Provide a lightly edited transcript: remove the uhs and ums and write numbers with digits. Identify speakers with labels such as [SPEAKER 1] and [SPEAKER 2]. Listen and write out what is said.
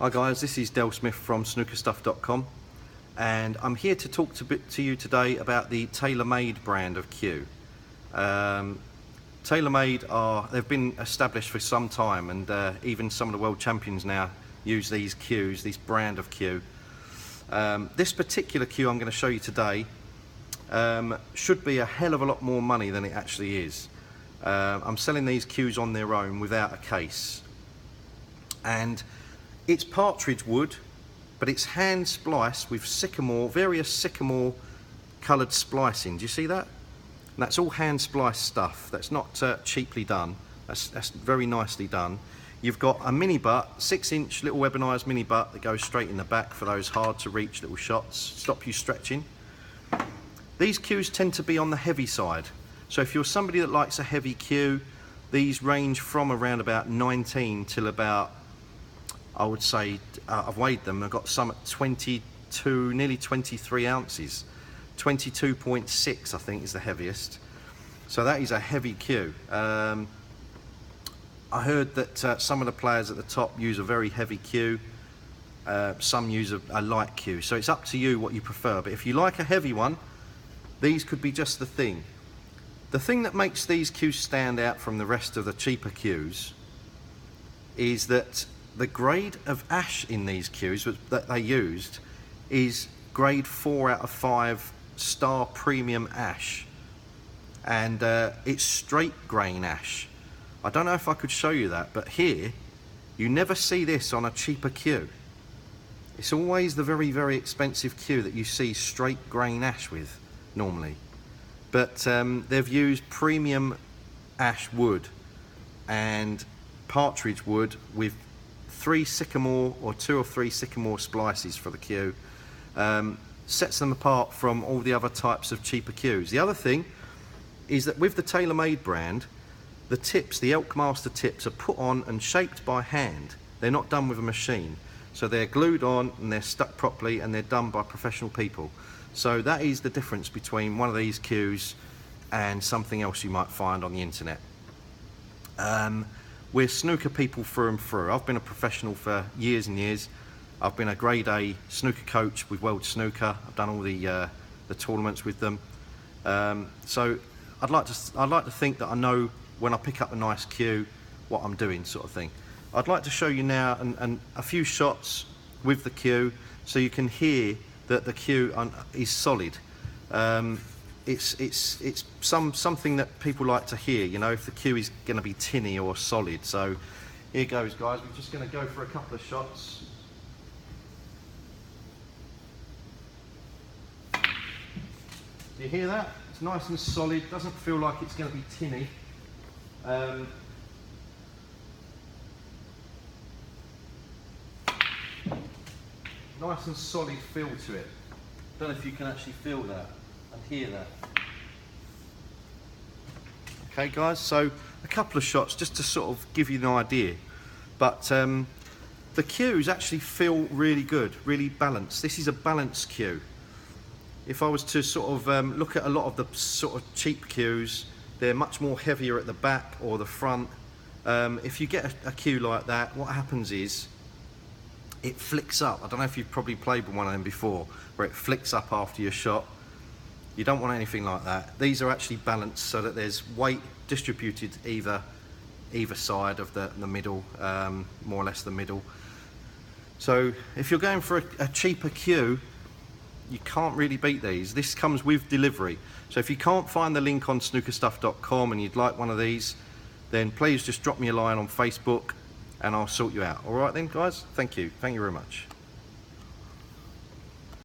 [SPEAKER 1] Hi guys, this is Del Smith from snookerstuff.com, and I'm here to talk to you today about the TaylorMade brand of cue. TaylorMade they've been established for some time, and even some of the world champions now use these cues, this brand of cue. This particular cue I'm going to show you today should be a hell of a lot more money than it actually is. I'm selling these cues on their own without a case, and it's partridge wood, but it's hand spliced with various sycamore coloured splicing. Do you see that? And that's all hand spliced stuff. That's not cheaply done. That's very nicely done. You've got a mini butt, 6-inch little weaponised mini butt that goes straight in the back for those hard to reach little shots, stop you stretching. These cues tend to be on the heavy side. So if you're somebody that likes a heavy cue, these range from around about 19 till about, I would say, I've weighed them, I've got some at 22, nearly 23 ounces. 22.6 I think is the heaviest. So that is a heavy cue. I heard that some of the players at the top use a very heavy cue. Some use a light cue. So it's up to you what you prefer. But if you like a heavy one, these could be just the thing. The thing that makes these cues stand out from the rest of the cheaper cues is that the grade of ash in these cues that they used is grade 4 out of 5 star premium ash, and it's straight grain ash. I don't know if I could show you that, but here you never see this on a cheaper cue. It's always the very, very expensive cue that you see straight grain ash with normally, but they've used premium ash wood and partridge wood with 2 or 3 sycamore splices for the cue. Sets them apart from all the other types of cheaper cues. The other thing is that with the TaylorMade brand, the tips, the Elkmaster tips, are put on and shaped by hand. They're not done with a machine. So they're glued on and they're stuck properly, and they're done by professional people. So that is the difference between one of these cues and something else you might find on the internet. We're snooker people through and through. I've been a professional for years and years. I've been a grade A snooker coach with World Snooker. I've done all the tournaments with them. So I'd like to think that I know when I pick up a nice cue what I'm doing, sort of thing. I'd like to show you now and a few shots with the cue so you can hear that the cue is solid. It's something that people like to hear, you know, if the cue is going to be tinny or solid. So here goes, guys. We're just going to go for a couple of shots. Do you hear that? It's nice and solid. Doesn't feel like it's going to be tinny. Nice and solid feel to it. Don't know if you can actually feel that and hear that. Okay guys, so a couple of shots just to sort of give you an idea, but the cues actually feel really good, really balanced. This is a balanced cue. If I was to sort of look at a lot of the sort of cheap cues, they're much more heavier at the back or the front. If you get a cue like that, what happens is it flicks up. I don't know if you've probably played with one of them before, where it flicks up after your shot. You don't want anything like that. These are actually balanced so that there's weight distributed either side of the middle, more or less the middle. So if you're going for a cheaper cue, you can't really beat these. This comes with delivery. So if you can't find the link on snookerstuff.com and you'd like one of these, then please just drop me a line on Facebook and I'll sort you out. All right then, guys? Thank you very much.